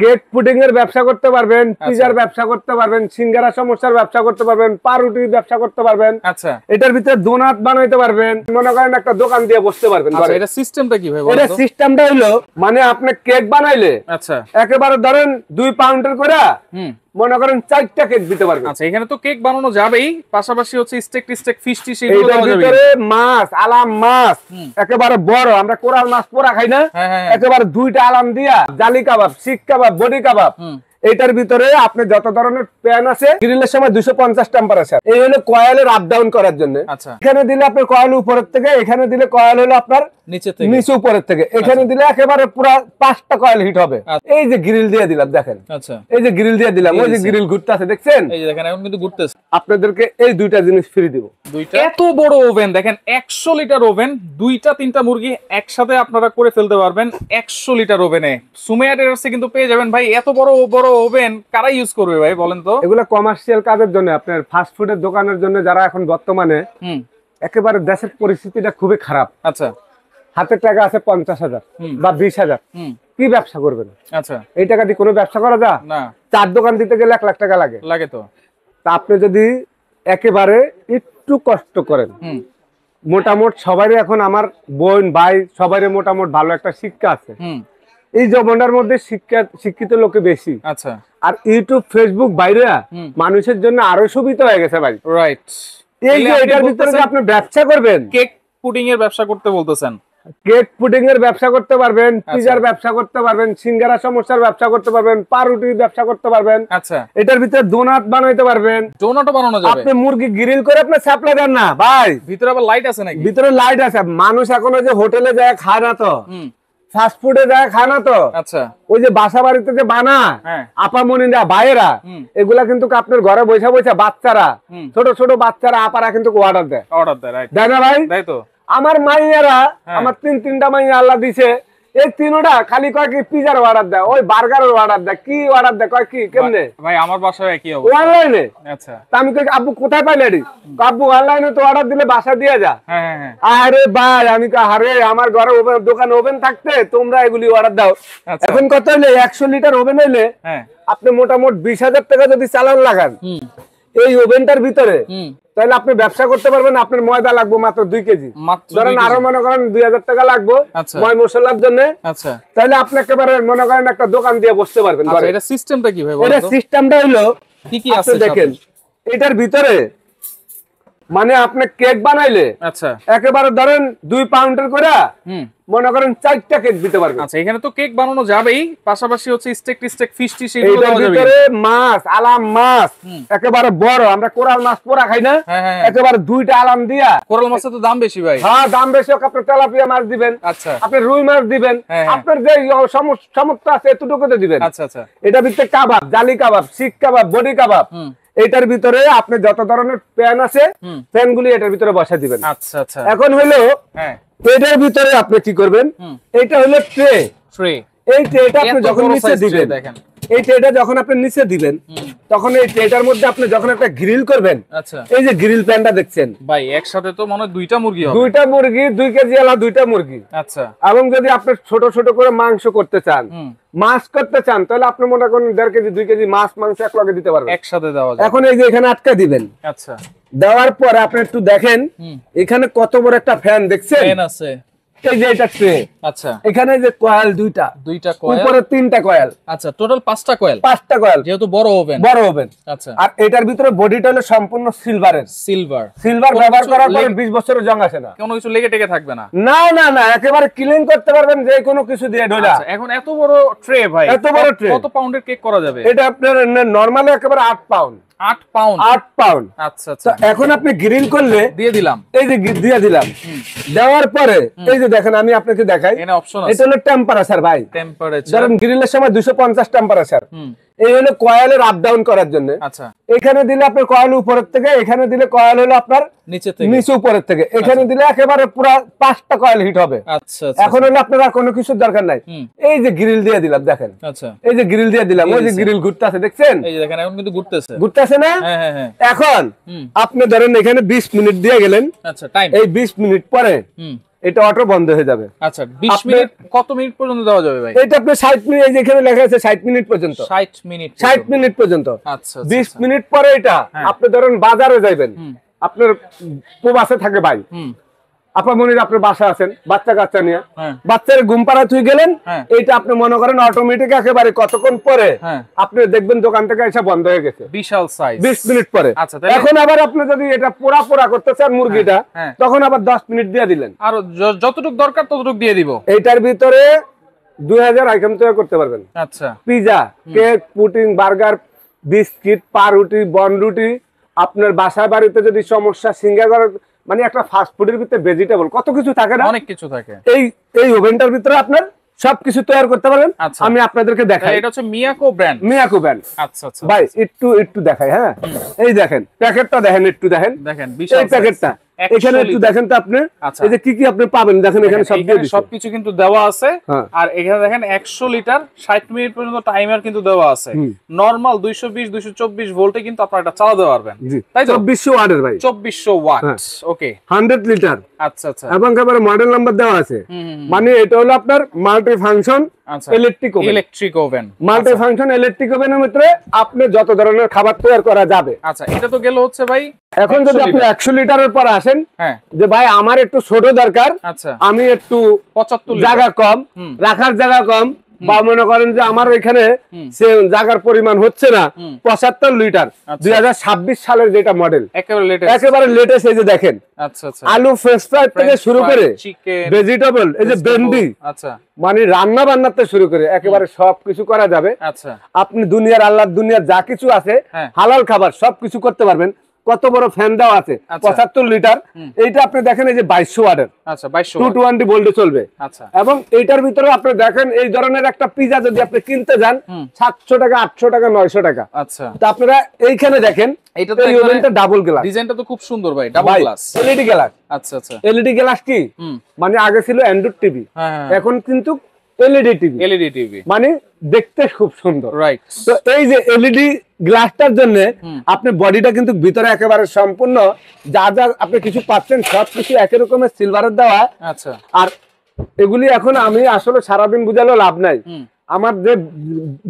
Cake pudding এর ব্যবসা করতে পারবেন, পিজার ব্যবসা করতে পারবেন, সিঙ্গারা সমোসার ব্যবসা করতে পারবেন, পাউরুটির ব্যবসা করতে পারবেন। আচ্ছা, এটার ভিতরে ডোনাট বানাইতে পারবেন, মনে করেন একটা দোকান দিয়ে বসতে পারবেন। আচ্ছা, এটা সিস্টেমটা কি ভাই বলেন তো? এটা সিস্টেমটা হলো মানে আপনি কেক বানাইলে আচ্ছা একেবারে ধরেন 2 পাউন্ডের করে মনে করেন 4টা কেক দিতে পারবেন। আচ্ছা, এখানে তো কেক বানানো যাবেই, পাশাপাশি হচ্ছে স্টেক ফিশটি সেগুলো দেওয়া যাবে। ভিতরে মাছ, আলাম মাছ একেবারে বড়, আমরা কোরাল মাছ পোড়া খাই না, একেবারে 2টা আলাম দিয়া জালি কাবাব, শিক কাবাব, বডি কাবাব। এটার ভিতরে আপনি যত ধরনের প্যান আছে, গ্রিলের সময় 250 টেম্পারেচার। এই হলো কয়েলের আপ ডাউন করার জন্য। এখানে দিলে আপনার কয়েল উপরের থেকে, এখানে দিলে কয়েল হলো আপনার নিচে উপরের থেকে, এখানে দিলে একেবারে পুরো 5টা কয়েল হিট হবে। এই যে গ্রিল দিয়ে দিলাম দেখেন, আচ্ছা এই যে গ্রিল দিয়ে দিলাম, ওই যে গ্রিল ঘুরতেছে দেখছেন, এই যে দেখেন এখন কিন্তু ঘুরতেছে। আপনাদেরকে এই 2টা জিনিস ফ্রি দিব। এত বড় ওভেন দেখেন, 100 লিটার ওভেন, 2টা 3টা মুরগি একসাথে আপনারা করে ফেলতে পারবেন 100 লিটার ওভেনে। সুমেয়া টেরার্সে কিন্তু পেয়ে যাবেন। ভাই এত বড় বড় ওভেন কারা ইউজ করবে ভাই বলেন তো? এগুলো কমার্শিয়াল কাজের জন্য, আপনার ফাস্ট ফুডের দোকানের জন্য, যারা এখন বর্তমানে একেবারে দেশের পরিস্থিতিটা খুবই খারাপ। আচ্ছা, হাতে টাকা আছে 50,000 বা 20,000, কি ব্যবসা করবেন? আচ্ছা, এই টাকা দিয়ে কোনো ব্যবসা করা যায় না। 4 দোকান দিতে গেলে 1 লাখ টাকা লাগে তো। তা আপনি যদি একেবারে একটু কষ্ট করেন, মোটামুটি সবারই এখন আমার বোন ভাই সবারই মোটামুটি ভালো একটা শিক্ষা আছে। এই জমানার মধ্যে শিক্ষিত লোকে বেশি। আচ্ছা, আর ইউটিউব ফেসবুক বাইরে মানুষের জন্য আরো সুবিধা হয়ে গেছে ভাই। রাইট। এই যে এটার ভিতরে যে আপনি ব্যবসা করবেন, কেক পুডিং এর ব্যবসা করতে বলতেছেন, কেক পুডিং এর ব্যবসা করতে পারবেন, পিজার ব্যবসা করতে পারবেন, সিঙ্গারা সমোসার ব্যবসা করতে পারবেন, পাউরুটির ব্যবসা করতে পারবেন। আচ্ছা, এটার ভিতরে ডোনাট বানাইতে পারবেন। ডোনাটও বানানো যাবে। আপনি মুরগি গ্রিল করে আপনি সাপ্লাই দেন না ভাই, ভিতরে আবার লাইট আছে নাকি? ভিতরে লাইট আছে। মানুষ এখন যে হোটেলে যায় খায় না তো, ফাস্ট ফুডে যায় খায় না তো। আচ্ছা, ওই যে বাসা বাড়িতে যে বানায় আপামনিরা ভাইয়েরা, এগুলা কিন্তু আপনার ঘরে বসে বসে বাচ্চারা, ছোট ছোট বাচ্চারা আপারা কিন্তু অর্ডার দেয়। দেয় না ভাই? তাই তো। আমার মাইয়ারা, আমার 3টা মাইয়া আল্লাহ দিছে, এই 3টা খালি কয় কি পিজার অর্ডার দেয়, ওই বার্গারের অর্ডার দেয়, কি অর্ডার দেয় কয় কি কেমনে ভাই? আমার বাসায় কি অবস্থা, অনলাইনে। আচ্ছা, তা আমি কই আব্বু কোথায় পাইলে রে? আব্বু অনলাইনে তো অর্ডার দিলে বাসা দিয়ে যা। আরে ভাই আমি কই আরে আমার ঘরে দোকান ওভেন থাকতে তোমরা এগুলি অর্ডার দাও। এখন কত হইলে 100 লিটার ওভেন হইলে আপনি মোটামুটি 20,000 টাকা যদি চালান লাগান এই ওভেনটার ভিতরে, তাহলে আপনি ব্যবসা করতে পারবেন। আপনার ময়দা লাগবে মাত্র 2 কেজি, ধরেন আরো মনে করেন 2,000 টাকা লাগবে ময় মশলার জন্য। আচ্ছা, তাহলে আপনি একেবারে মনে করেন একটা দোকান দিয়ে বসতে পারবেন। এটা সিস্টেমটা কি ভাই বলেন তো? এটা সিস্টেমটা হলো কি কি আছে দেখেন, এটার ভিতরে মানে আপনি কেক বানাইলে আচ্ছা একেবারে ধরেন 2 পাউন্ডের করে মনে করেন 4টা কেক দিতে পারবেন। আচ্ছা, এখানে তো কেক বানানো যাবেই, পাশাপাশি হচ্ছে স্টেক ফিশটি সেগুলো দেওয়া যাবে। ভিতরে মাছ, আলাম মাছ একেবারে বড়, আমরা কোরাল মাছ পোড়া খাই না, একেবারে 2টা আলাম দিয়া। কোরাল মাছের তো দাম বেশি ভাই। হ্যাঁ দাম বেশি হোক, আপনি তেলাপিয়া মাছ দিবেন, আচ্ছা আপনি রুই মাছ দিবেন, আপনার যে সমস্ত আছে এতটুকুতে দিবেন। আচ্ছা আচ্ছা, এটা ভিতরে কাবাব, জালি কাবাব, শিক কাবাব, বডি কাবাব। এটার ভিতরে আপনি যত ধরনের প্যান আছে প্যানগুলি এটার ভিতরে বসা দিবেন। আচ্ছা আচ্ছা, এখন হলো এটার ভিতরে আপনি কি করবেন, এটা হলো ট্রে। এই ট্রেটা আপনি যখন নিচে দিবেন, দেখেন এই ট্রেটা যখন আপনি নিচে দিবেন তখন এই ট্রেটার মধ্যে আপনি যখন একটা গ্রিল করবেন, আচ্ছা এই যে গ্রিল প্যানটা দেখছেন ভাই, একসাথে তো মনে হয় 2টা মুরগি হবে। 2টা মুরগি 2 কেজি আলা 2টা মুরগি। আচ্ছা, এবং যদি আপনি ছোট ছোট করে মাংস করতে চান, মাছ করতে চান, তাহলে আপনি মনে করেন 1.5 কেজি 2 কেজি মাছ মাংস এক লগে দিতে পারবেন, একসাথে দেওয়া যায়। এখন এই যে এখানে আটকা দিবেন। আচ্ছা, দেওয়ার পরে আপনি একটু দেখেন এখানে কত বড় একটা ফ্যান দেখছেন, ফ্যান আছে। এই যে এটা ট্রে, আচ্ছা এখানে যে কয়েল দুইটা কয়েল, উপরে 3টা কয়েল। আচ্ছা, টোটাল 5টা কয়েল। 5টা কয়েল, যেহেতু বড় ওভেন। আচ্ছা, আর এটার ভিতরে বডিটা হলো সম্পূর্ণ সিলভারের। সিলভার ব্যবহার করার পরে 20 বছরের জং আসে না, কোনো কিছু লেগে টেগে থাকবে না। না না না, একেবারে ক্লিন করতে পারবেন যে কোনো কিছু দিয়ে ঢোলা। আচ্ছা, এখন এত বড় ট্রে ভাই, এত বড় ট্রে কত পাউন্ডের কেক করা যাবে? এটা আপনার নরমালি একেবারে 8 পাউন্ড। 8 পাউন্ড। আচ্ছা আচ্ছা, এখন আপনি গ্রিল করলে দিয়ে দিলাম, এই যে দিয়ে দিলাম, দেওয়ার পরে এই যে দেখেন আমি আপনাকে দেখাই, এখানে অপশন আছে, এটা হলো টেম্পারেচার ভাই, টেম্পারেচার। ধরেন গ্রিলের সময় 250 টেম্পারেচার, এই হলো কয়েলের আপ ডাউন করার জন্য। আচ্ছা, এখানে দিলে আপনার কয়েল উপরের থেকে, এখানে দিলে কয়েল হলো আপনার নিচে উপরের থেকে, এখানে দিলে একেবারে পুরো 5টা কয়েল হিট হবে। আচ্ছা, এখন হলো আপনার আর কোনো কিছু দরকার নাই, এই যে গ্রিল দিয়ে দিলাম দেখেন। আচ্ছা, এই যে গ্রিল দিয়ে দিলাম, ওই যে গ্রিল ঘুরতেছে দেখছেন, এই যে দেখেন এখন কিন্তু ঘুরতেছে না। এখন আপনি ধরেন এখানে 20 মিনিট দিয়ে গেলেন। আচ্ছা, টাইম এই 20 মিনিট পরে এটা অটো বন্ধ হয়ে যাবে। আচ্ছা 20 মিনিট কত মিনিট পর্যন্ত দেওয়া যাবে ভাই? এটা আপনি 60 মিনিট, এই যেখানে লেখা আছে 60 মিনিট পর্যন্ত। 60 মিনিট 60 মিনিট পর্যন্ত। আচ্ছা 20 মিনিট পরে এটা আপনি ধরেন বাজারে যাবেন, আপনার প্রবাসে থাকে ভাই, আপা মনির আপনার বাসা আছেন, বাচ্চা কাচ্চা নিয়ে বাচ্চার ঘুম পাড়া তুই গেলেন, এইটা আপনি মনে করেন অটোমেটিক একেবারে কতক্ষণ পরে আপনি দেখবেন দোকান থেকে এসে বন্ধ হয়ে গেছে, বিশাল সাইজ 20 মিনিট পরে। এখন আবার আপনি যদি এটা পোড়া পোড়া করতে চান মুরগিটা, তখন আবার 10 মিনিট দিয়ে দিলেন, আর যতটুকু দরকার ততটুকু দিয়ে দিব। এইটার ভিতরে 2000 আইটেম তৈরি করতে পারবেন। আচ্ছা pizza, cake, pudding, burger, biscuit, পাউরুটি, বনরুটি, আপনার বাসা বাড়িতে যদি সমস্যা, সিঙ্গারা, মানে একটা ফাস্ট ফুডের ভিতরে ভেজিটেবল কত কিছু থাকে না, অনেক কিছু থাকে। এই ওভেনটার ভিতরে আপনার সবকিছু তৈরি করতে পারেন। আমি আপনাদেরকে দেখাই, এটা হচ্ছে মিয়াকো ব্র্যান্ড। মিয়াকো ব্র্যান্ড। আচ্ছা আচ্ছা ভাই একটু দেখাই। হ্যাঁ এই দেখেন প্যাকেটটা, দেখেন একটু দেখেন বিশাল এই প্যাকেটটা, এখানে একটু দেখেন তো আপনি, এই যে কি কি আপনি পাবেন দেখেন, এখানে সব দিয়ে দিয়েছে, সবকিছু কিন্তু দেওয়া আছে। আর এখানে দেখেন 100 লিটার 60 মিনিট পর্যন্ত টাইমার কিন্তু দেওয়া আছে। নরমাল 220 224 ভোল্টে কিন্তু আপনারা এটা চালাতে পারবেন, তাই তো? 2400 ওয়াটের ভাই, 2400 ওয়াট। ওকে 100 লিটার। আচ্ছা আচ্ছা, এবং একেবারে মডেল নাম্বার দেওয়া আছে, মানে এটা হলো আপনার multi function electric oven. Multi function electric ওভেনের ভিতরে আপনি যত ধরনের খাবার তৈরি করা যাবে। আচ্ছা এটা তো গেল হচ্ছে ভাই। এখন যদি আপনি 100 লিটারের পর আসেন, যে ভাই আমার একটু ছোট দরকার, আচ্ছা আমি একটু 75 জায়গা কম, রাখার জায়গা কম, বা মনে করেন যে আমার এখানে জায়গার পরিমাণ হচ্ছে না, 75 লিটার 2026 সালের যেটা মডেল, একেবারে লেটেস্ট। এই যে দেখেন আলু, ফ্রেঞ্চ ফ্রাই থেকে শুরু করে ভেজিটেবল, এই যে ভেন্ডি, মানে রান্না বান্নাতে শুরু করে একেবারে সবকিছু করা যাবে। আপনি দুনিয়ার আল্লাহর দুনিয়ার যা কিছু আছে হালাল খাবার সবকিছু করতে পারবেন। কত বড় ফ্যান দাও আছে, 75 লিটার। এইটা আপনি দেখেন এই যে 2200 ওয়াটের, 220 ভোল্টে চলবে। এবং এইটার ভিতরে আপনি দেখেন এই ধরনের একটা পিজা যদি আপনি কিনতে যান 700 টাকা, 800 টাকা, 900 টাকা। তো আপনারা এইখানে দেখেন এইটা ডাবল গ্লাস, ডিজাইনটা তো খুব সুন্দর ভাই, ডাবল গ্লাস এলইডি গ্লাস। আচ্ছা আচ্ছা, এলইডি গ্লাস কি মানে আগে ছিল অ্যান্ড্রয়েড টিভি, এখন কিন্তু এলইডি টিভি, মানে দেখতে খুব সুন্দর, রাইট? তো এই যে এলইডি গ্লাসটার জন্য আপনি বডিটা কিন্তু ভিতরে একেবারে সম্পূর্ণ যা যা আপনি কিছু পাচ্ছেন সবকিছু একই রকমের সিলভারের দেওয়া। আচ্ছা, আর এগুলি এখন আমি আসলে সারাদিন বুঝালেও লাভ নাই। আমার যে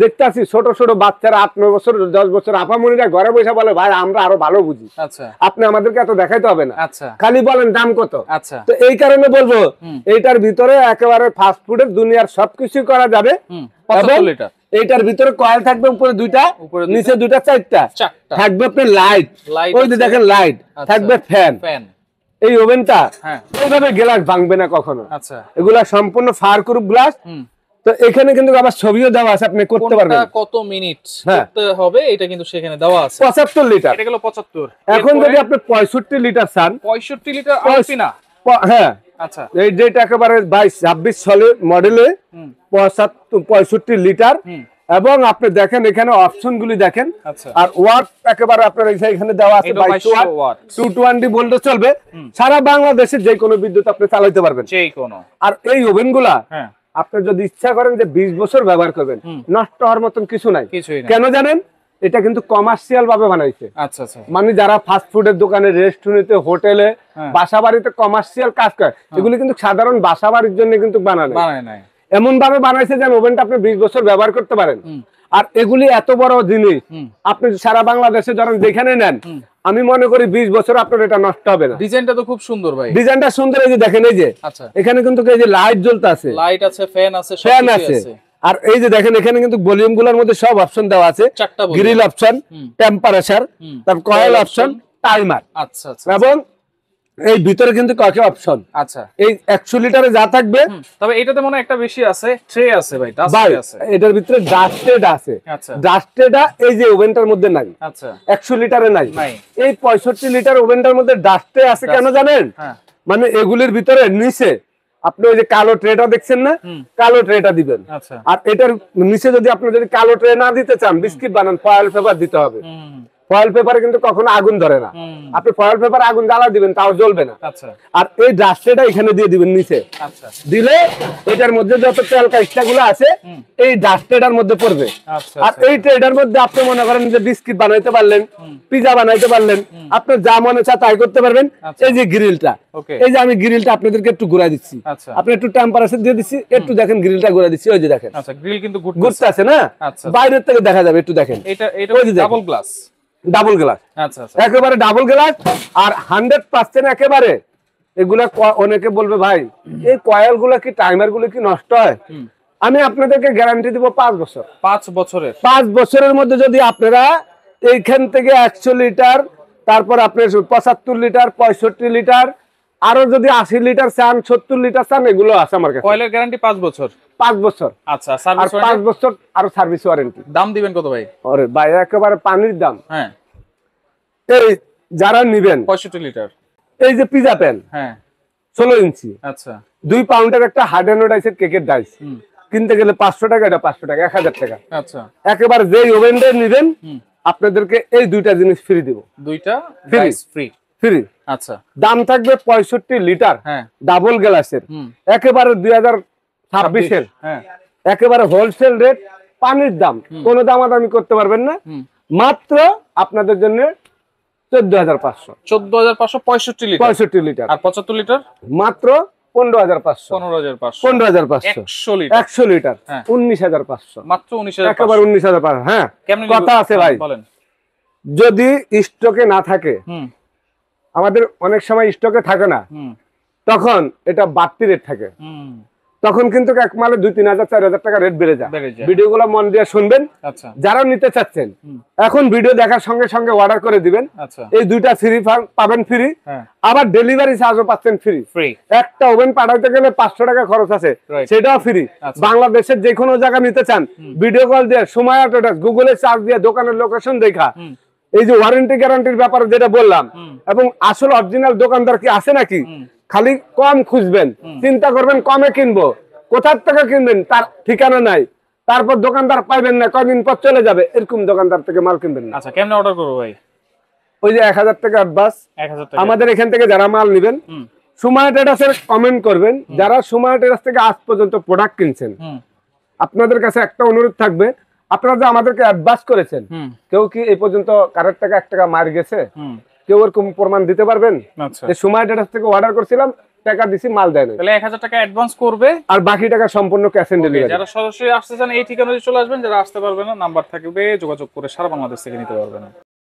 দেখতে আছি ছোট ছোট বাচ্চারা 8-9 বছর 10 বছর আপামনিরা ঘরে বসে বলে ভাই আমরা আরো ভালো বুঝি, আপনি আমাদেরকে এত দেখাইতে হবে না, খালি বলেন দাম কত। তো এই কারণে বলবো এইটার ভিতরে একেবারে ফাস্ট ফুডের দুনিয়ার সবকিছু করা যাবে। এইটার ভিতরে কয়েল থাকবে, উপরে দুইটা, নিচে দুইটা, চারটা থাকবে আপনার লাইট, ওই যে দেখেন লাইট থাকবে, ফ্যান। এই ওভেনটা এইভাবে গ্লাস ভাঙবে না কখনো, এগুলা সম্পূর্ণ ফায়ারপ্রুফ গ্লাস। তো এখানে কিন্তু আবার ছবিও দেওয়া আছে, আপনি করতে পারবেন কত মিনিট করতে হবে এটা কিন্তু সেখানে দেওয়া আছে। 75 লিটার, এটা গেল 75। এখন যদি আপনি 65 লিটার চান, 65 লিটার আরপি না, হ্যাঁ আচ্ছা, এই যেটা একেবারে 22-26 সালের মডেলে 65 লিটার। এবং আপনি দেখেন এখানে অপশন গুলি দেখেন, আর ওয়াট একেবারে আপনার এখানে দেওয়া আছে 22 ওয়াট, 220 ভোল্টে চলবে। সারা বাংলাদেশে যে কোনো বিদ্যুৎ আপনি চালাতে পারবেন, যে কোনো। আর এই ওভেনগুলা আপনি যদি ইচ্ছা করেন যে 20 বছর ব্যবহার করবেন, নষ্ট হওয়ার মতন কিছু নাই। কেন জানেন? এটা কিন্তু কমার্শিয়াল ভাবে বানাইছে। আচ্ছা আচ্ছা, মানে যারা ফাস্ট ফুডের দোকানে, রেস্টুরেন্টে, হোটেলে, বাসা বাড়িতে কমার্শিয়াল কাজ করে, এগুলি কিন্তু সাধারণ বাসা বাড়ির জন্য কিন্তু বানানো নাই, এমন ভাবে বানাইছে যেন ওভেনটা আপনি 20 বছর ব্যবহার করতে পারেন। আর এগুলি এত বড় জিনিস আপনি সারা বাংলাদেশে ধরেন যেখানে নেন, আমি মনে করি 20 বছর আপনার এটা নষ্ট হবে না। ডিজাইনটা তো খুব সুন্দর ভাই, ডিজাইনটা সুন্দর। এই যে দেখেন, এই যে এখানে কিন্তু এই যে লাইট জ্বলতে আছে, লাইট আছে, ফ্যান আছে, ফ্যান আছে। আর এই যে দেখেন এখানে কিন্তু ভলিউম গুলোর মধ্যে সব অপশন দেওয়া আছে, গ্রিল অপশন, টেম্পারেচার, তারপর কয়েল অপশন, টাইমার। আচ্ছা আচ্ছা, এবং এই ভিতরে কিন্তু কয়েকটা অপশন। আচ্ছা, এই 100 লিটারে যা থাকবে, তবে এটাতে মনে একটা বেশি আছে, ট্রে আছে ভাই, ডাস্ট আছে, এটার ভিতরে ডাস্টেড আছে। আচ্ছা, ডাস্টেডা এই যে ওভেনটার মধ্যে নাই। আচ্ছা, 100 লিটারে নাই। এই 65 লিটার ওভেনটার মধ্যে ডাস্টে আছে কেন জানেন? মানে এগুলির ভিতরে নিচে আপনি ওই যে কালো ট্রেটা দেখছেন না, কালো ট্রেটা দিবেন। আর এটার নিচে যদি আপনি যদি কালো ট্রে না দিতে চান, বিস্কিট বানান, ফয়েল পেপার দিতে হবে। ফয়েল পেপারে কিন্তু কখনো আগুন ধরে না। আপনি ফয়েল পেপারে আগুন জ্বালা দিবেন তাও জ্বলবে না। আচ্ছা। আর এই ডাস্টটা এখানে দিয়ে দিবেন নিচে। আচ্ছা। দিলে এটার মধ্যে যত তেল কাইটা গুলো আছে এই ডাস্টেটার মধ্যে পড়বে। আচ্ছা। আর এই ট্রেডার মধ্যে আপনি মনে করেন যে বিস্কিট বানাইতে পারলেন, পিজা বানাইতে পারলেন, আপনি যা মনে চায় তাই করতে পারবেন। এই যে গ্রিলটা, এই যে আমি গ্রিলটা আপনাদেরকে একটু ঘুরাই দিচ্ছি, আপনি একটু টেম্পারেচার দিয়ে দিচ্ছি, একটু দেখেন গ্রিলটা ঘুরাই দিচ্ছি, ওই যে দেখেন। আচ্ছা, গ্রিল কিন্তু ঘুরতে আছে না, বাইরের থেকে দেখা যাবে, একটু দেখেন। এটা ডাবল গ্লাস, ডাবল গ্লাস। আচ্ছা আচ্ছা, একেবারে ডাবল গ্লাস আর 100% একেবারে। এগুলা অনেকে বলবে ভাই এই কয়েল গুলা কি টাইমার গুলো কি নষ্ট হয়? আমি আপনাদেরকে গ্যারান্টি দিব 5 বছর। 5 বছরের 5 বছরের মধ্যে যদি আপনারা এইখান থেকে 100 লিটার, তারপর আপনার 75 লিটার, 65 লিটার, আরো যদি 80 লিটার চান, 70 লিটার চান, এগুলো আছে আমার কাছে। কয়েলের গ্যারান্টি 5 বছর। 5 বছর। আচ্ছা, সার্ভিস ওয়ারেন্টি 5 বছর আর সার্ভিস ওয়ারেন্টি। দাম দিবেন কত ভাই? আরে ভাই একেবারে পানির দাম। হ্যাঁ, এই যারা নেবেন 65 লিটার, এই যে পিজা প্যান, হ্যাঁ 16 ইঞ্চি, আচ্ছা 2 পাউন্ডের একটা হার্ড অ্যানোডাইজেড কেকের ডাইস কিনতে গেলে 500 টাকা, এটা 500 টাকা, 1000 টাকা। আচ্ছা, একেবারে যেই ওভেনটা নেবেন আপনাদেরকে এই দুইটা জিনিস ফ্রি দিব। দুইটা ডাইস ফ্রি। ফ্রি। আচ্ছা, দাম থাকবে 65 লিটার, হ্যাঁ ডাবল গ্লাসের, একেবারে 2026 এর, হ্যাঁ একেবারে হোলসেল রেট, পানির দাম, কোনো দামাদামি করতে পারবেন না। মাত্র আপনাদের জন্য 14500। 14500 65 লিটার, 65 লিটার। আর 75 লিটার মাত্র 15500। 15500। 15500। 100 লিটার, 100 লিটার 19500। মাত্র 19500, একেবারে 19500। হ্যাঁ, কথা আছে ভাই, বলেন। যদি স্টকে না থাকে, আমাদের অনেক সময় স্টকে থাকে না, তখন এটা বাড়তি রেট থাকে, তখন কিন্তু এক মালে 2-3000 4000 টাকা রেট বেড়ে যায়। ভিডিওগুলো মন দিয়ে শুনবেন। আচ্ছা, যারা নিতে চাচ্ছেন এখন ভিডিও দেখার সঙ্গে সঙ্গে অর্ডার করে দিবেন। আচ্ছা, এই দুইটা ফ্রি পাবেন, ফ্রি, আবার ডেলিভারি চার্জও পাচ্ছেন ফ্রি। ফ্রি। একটা ওভেন পাঠাইতে গেলে 500 টাকা খরচ আছে, সেটাও ফ্রি। বাংলাদেশের যে কোনো জায়গা নিতে চান, ভিডিও কল দিয়ে, সময় গুগলে সার্চ দিয়ে, দোকানের লোকেশন দেখা, এই যে ওয়ারেন্টি গ্যারান্টির ব্যাপারে যেটা বললাম, এবং আসল অরিজিনাল দোকানদার কি আছে নাকি, খালি কম খুঁজবেন, চিন্তা করবেন কমে কিনবো, কোথার থেকে কিনবেন তার ঠিকানা নাই, তারপর দোকানদার পাইবেন না, কদিন পর চলে যাবে, এরকম দোকানদার থেকে মাল কিনবেন না। আচ্ছা, কেমনে অর্ডার করব ভাই? ওই যে 1000 টাকা অ্যাডভান্স, 1000 টাকা আমাদের এখান থেকে যারা মাল নেবেন সুমাইয়া ট্রেডার্সে কমেন্ট করবেন। যারা সুমাইয়া ট্রেডার্স থেকে আজ পর্যন্ত প্রোডাক্ট কিনছেন, আপনাদের কাছে একটা অনুরোধ থাকবে, আপনারা যে আমাদেরকে অ্যাডভান্স করেছেন, কেউ কি এই পর্যন্ত কারোর টাকা 1 টাকা মার গেছে? কেউ এরকম প্রমাণ দিতে পারবেন? আচ্ছা, যে সুমাইয়া ট্রেডার্স থেকে অর্ডার করছিলাম, টাকা দিছি, মাল দেয় না, তাহলে 1000 টাকা অ্যাডভান্স করবে, আর বাকি টাকা সম্পূর্ণ ক্যাশ অন ডেলিভারি। যারা সরাসরি আসতে চান এই ঠিকানায় চলে আসবেন, যারা আসতে পারবেন না নাম্বার থাকবে, যোগাযোগ করে সারা বাংলাদেশ থেকে নিতে পারবেন।